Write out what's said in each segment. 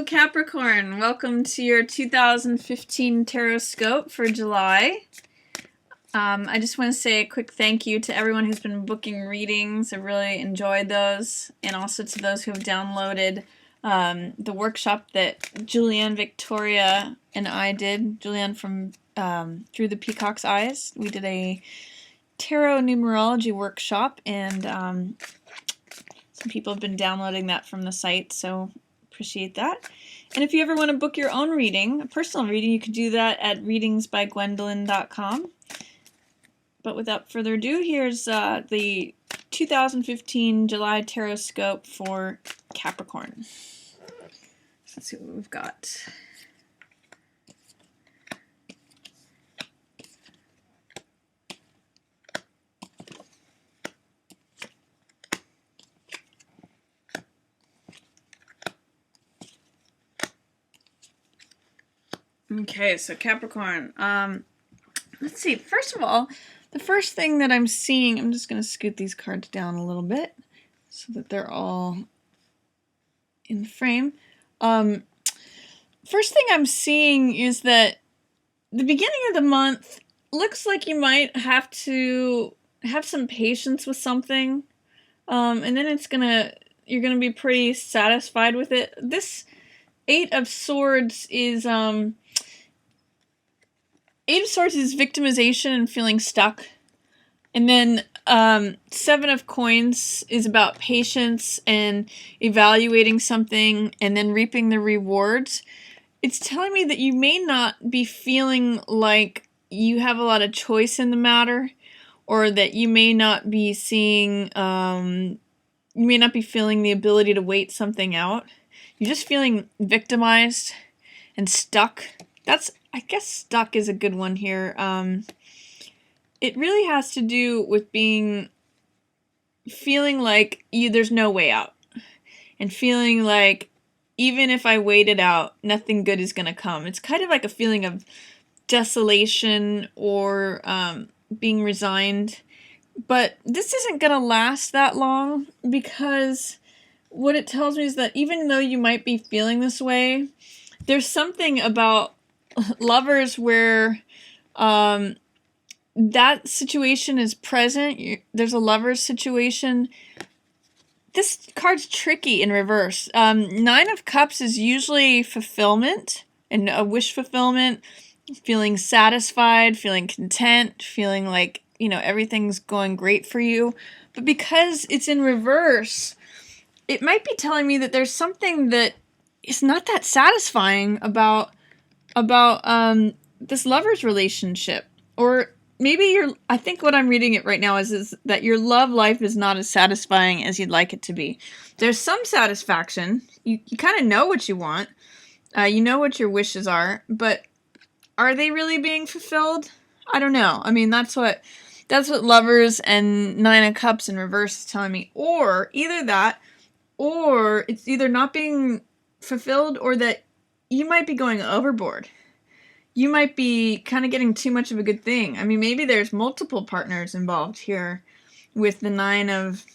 Hello Capricorn, welcome to your 2015 Tarotscope for July. I just want to say a quick thank you to everyone who's been booking readings. I really enjoyed those, and also to those who have downloaded the workshop that Julianne, Victoria, and I did. Julianne from Through the Peacock's Eyes. We did a tarot numerology workshop, and some people have been downloading that from the site, so appreciate that. And if you ever want to book your own reading, a personal reading, you could do that at readingsbygwendolyn.com. But without further ado, here's the 2015 July Tarotscope for Capricorn. Let's see what we've got. Okay, so Capricorn, let's see, first of all, the first thing that I'm seeing, I'm just going to scoot these cards down a little bit so that they're all in the frame. First thing I'm seeing is that the beginning of the month looks like you might have to have some patience with something, and then you're gonna be pretty satisfied with it. This Eight of Swords is victimization and feeling stuck. And then Seven of Coins is about patience and evaluating something and then reaping the rewards. It's telling me that you may not be feeling like you have a lot of choice in the matter, or that you may not be seeing, you may not be feeling the ability to wait something out. You're just feeling victimized and stuck. I guess stuck is a good one here. It really has to do with feeling like there's no way out, and feeling like even if I wait it out, nothing good is going to come. It's kind of like a feeling of desolation or being resigned. But this isn't going to last that long, because what it tells me is that even though you might be feeling this way, there's something about lovers where that situation is present. There's a lover's situation. This card's tricky in reverse. Nine of Cups is usually fulfillment and a wish fulfillment, feeling satisfied, feeling content, feeling like, everything's going great for you. But because it's in reverse, it might be telling me that there's something that is not that satisfying about this lover's relationship. Or maybe I think what I'm reading it right now is that your love life is not as satisfying as you'd like it to be. There's some satisfaction. You kind of know what you want. You know what your wishes are, but are they really being fulfilled? I don't know. I mean, that's what Lovers and Nine of Cups in reverse is telling me. Or either that, or it's either not being fulfilled, or that you might be going overboard. You might be kind of getting too much of a good thing. I mean, maybe there's multiple partners involved here with the Nine of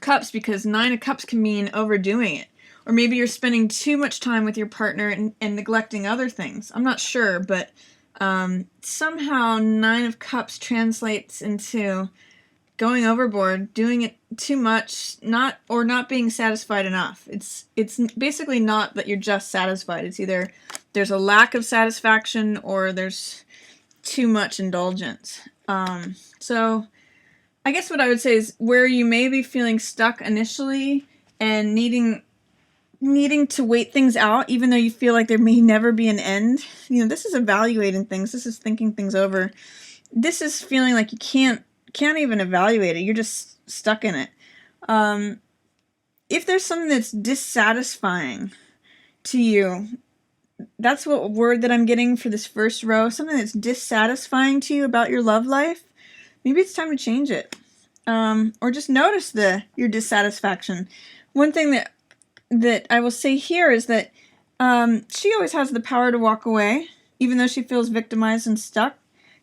Cups, because Nine of Cups can mean overdoing it. Or maybe you're spending too much time with your partner and neglecting other things. I'm not sure, but somehow Nine of Cups translates into going overboard, doing it too much, not being satisfied enough. It's basically not that you're just satisfied. It's either there's a lack of satisfaction or there's too much indulgence. So I guess what I would say is where you may be feeling stuck initially and needing to wait things out, even though you feel like there may never be an end. This is evaluating things. This is thinking things over. This is feeling like you can't even evaluate it. You're just stuck in it. If there's something that's dissatisfying to you, that's what word that I'm getting for this first row. Something that's dissatisfying to you about your love life. Maybe it's time to change it. Or just notice your dissatisfaction. One thing that I will say here is that she always has the power to walk away, even though she feels victimized and stuck.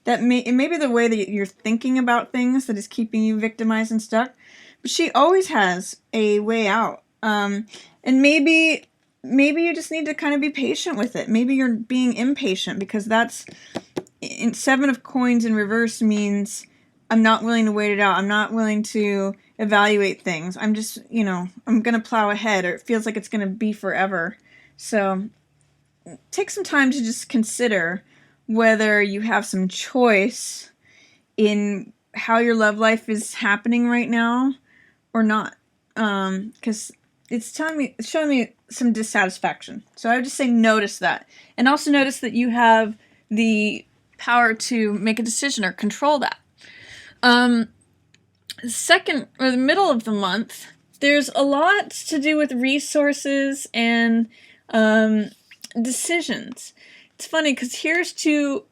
It may be the way that you're thinking about things that is keeping you victimized and stuck, but she always has a way out. And maybe maybe you just need to kind of be patient with it. Maybe you're being impatient, because that's in Seven of Coins in reverse means I'm not willing to wait it out. I'm not willing to evaluate things. I'm just, I'm going to plow ahead, or it feels like it's going to be forever. So take some time to just consider whether you have some choice in how your love life is happening right now or not. Because it's showing me some dissatisfaction. So I would just say notice that. And also notice that you have the power to make a decision or control that. Second, or the middle of the month, there's a lot to do with resources and decisions. It's funny because here's two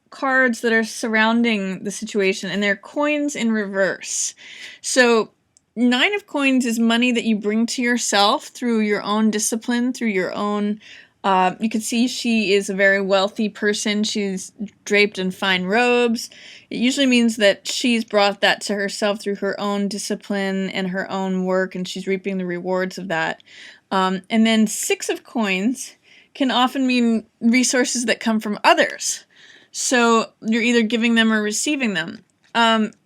cards that are surrounding the situation, and they're coins in reverse. So Nine of Coins is money that you bring to yourself through your own discipline, through your own, you can see she is a very wealthy person. She's draped in fine robes. It usually means that she's brought that to herself through her own discipline and her own work, and she's reaping the rewards of that. And then Six of Coins can often mean resources that come from others. So you're either giving them or receiving them.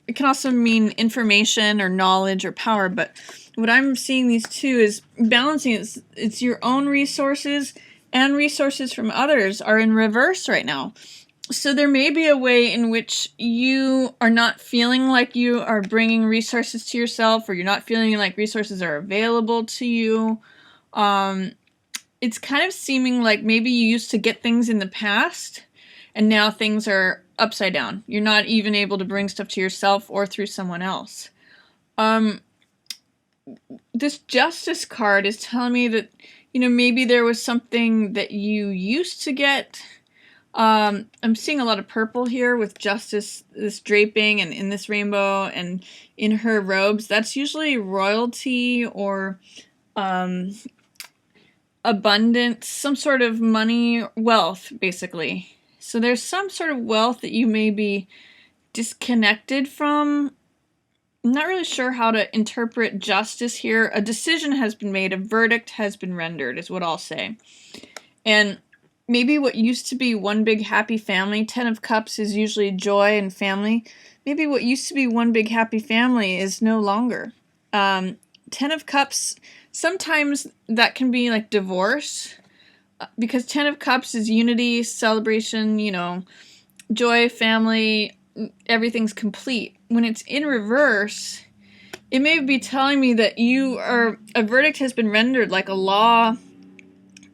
It can also mean information or knowledge or power, but what I'm seeing these two is balancing. It's your own resources and resources from others are in reverse right now. So there may be a way in which you are not feeling like you are bringing resources to yourself, or you're not feeling like resources are available to you. It's kind of seeming like maybe you used to get things in the past, and now things are upside down. You're not even able to bring stuff to yourself or through someone else. This Justice card is telling me that, maybe there was something that you used to get. I'm seeing a lot of purple here with Justice, this draping, and in this rainbow, and in her robes. That's usually royalty or abundance, some sort of money, wealth, basically. So there's some sort of wealth that you may be disconnected from. I'm not really sure how to interpret justice here. A decision has been made, a verdict has been rendered, is what I'll say. And maybe what used to be one big happy family, 10 of Cups is usually joy and family. Maybe what used to be one big happy family is no longer. 10 of Cups, sometimes that can be like divorce, because 10 of Cups is unity, celebration, joy, family, everything's complete. When it's in reverse, it may be telling me that a verdict has been rendered, like a law.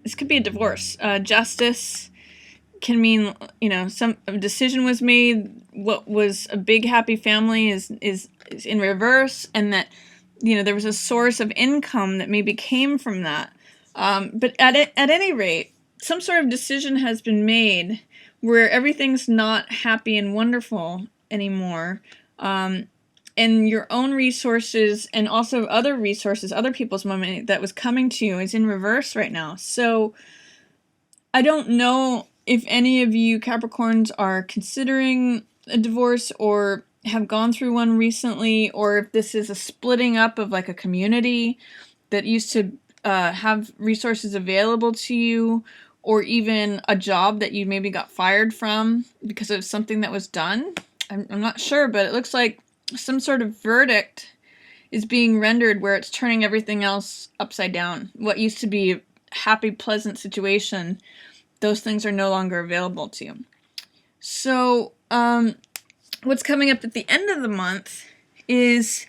This could be a divorce. Justice can mean, some decision was made. What was a big happy family is in reverse, and that, there was a source of income that maybe came from that. But at any rate, some sort of decision has been made where everything's not happy and wonderful anymore. And your own resources and also other resources, other people's money that was coming to you is in reverse right now. So I don't know if any of you Capricorns are considering a divorce or have gone through one recently, or if this is a splitting up of like a community that used to have resources available to you, or even a job that you maybe got fired from because of something that was done. I'm not sure, but it looks like some sort of verdict is being rendered where it's turning everything else upside down. What used to be a happy, pleasant situation, those things are no longer available to you. So, what's coming up at the end of the month is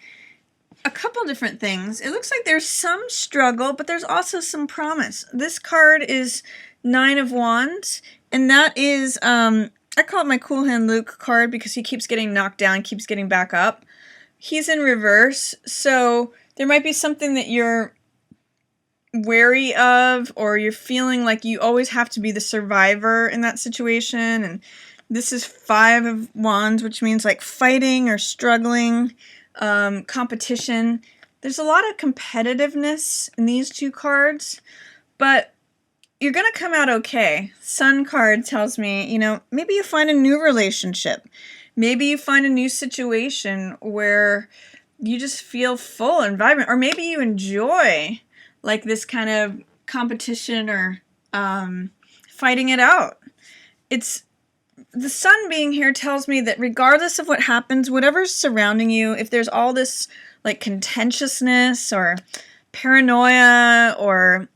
a couple different things. It looks like there's some struggle, but there's also some promise. This card is Nine of Wands, and that is, I call it my Cool Hand Luke card because he keeps getting knocked down, keeps getting back up. He's in reverse, so there might be something that you're wary of, or you're feeling like you always have to be the survivor in that situation. And this is Five of Wands, which means like fighting or struggling, competition. There's a lot of competitiveness in these two cards, but you're going to come out okay. Sun card tells me, maybe you find a new relationship. Maybe you find a new situation where you just feel full and vibrant, or maybe you enjoy like this kind of competition or fighting it out. It's the sun being here tells me that regardless of what happens, whatever's surrounding you, if there's all this like contentiousness or paranoia or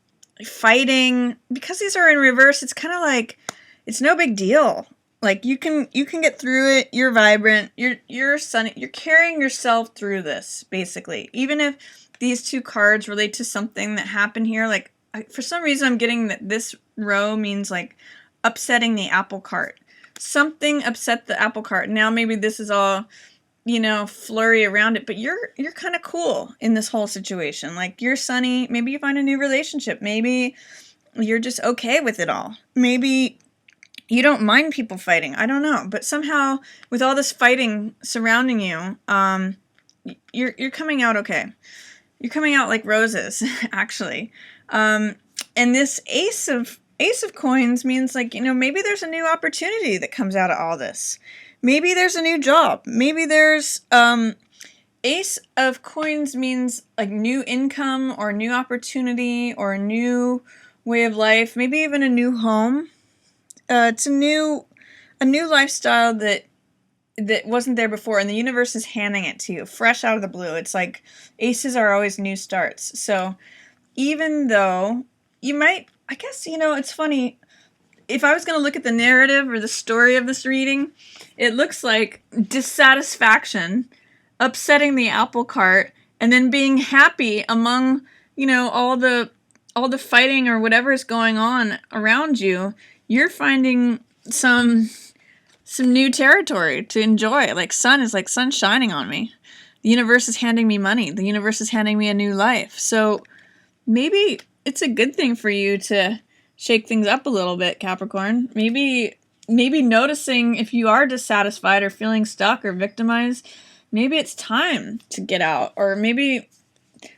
fighting, because these are in reverse, it's kind of like it's no big deal. Like you can get through it. You're vibrant. You're sunny. You're carrying yourself through this, basically. Even if these two cards relate to something that happened here, like for some reason I'm getting that this row means like upsetting the apple cart. Something upset the apple cart. Now maybe this is all, you know, flurry around it, but you're kind of cool in this whole situation. Like you're sunny. Maybe you find a new relationship. Maybe you're just okay with it all. Maybe you don't mind people fighting. I don't know. But somehow with all this fighting surrounding you, you're coming out okay. You're coming out like roses, actually. And this Ace of Coins means like, you know, maybe there's a new opportunity that comes out of all this. Maybe there's a new job. Maybe there's Ace of Coins means like new income or new opportunity or a new way of life. Maybe even a new home. It's a new lifestyle that wasn't there before, and the universe is handing it to you fresh out of the blue. It's like aces are always new starts. So even though you might, I guess, you know, it's funny. If I was going to look at the narrative or the story of this reading, it looks like dissatisfaction, upsetting the apple cart, and then being happy among, you know, all the fighting or whatever is going on around you. You're finding some new territory to enjoy. Like sun is like sun shining on me. The universe is handing me money. The universe is handing me a new life. So maybe it's a good thing for you to shake things up a little bit, Capricorn. Maybe noticing if you are dissatisfied or feeling stuck or victimized, maybe it's time to get out. Or maybe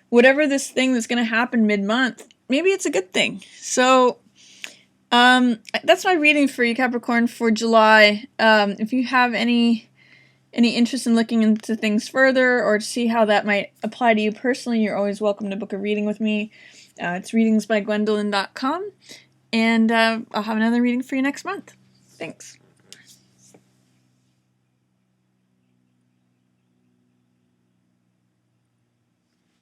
whatever this thing that's going to happen mid-month, maybe it's a good thing. So that's my reading for you, Capricorn, for July. If you have any interest in looking into things further or to see how that might apply to you personally, you're always welcome to book a reading with me. It's readingsbygwendolyn.com. And I'll have another reading for you next month. Thanks.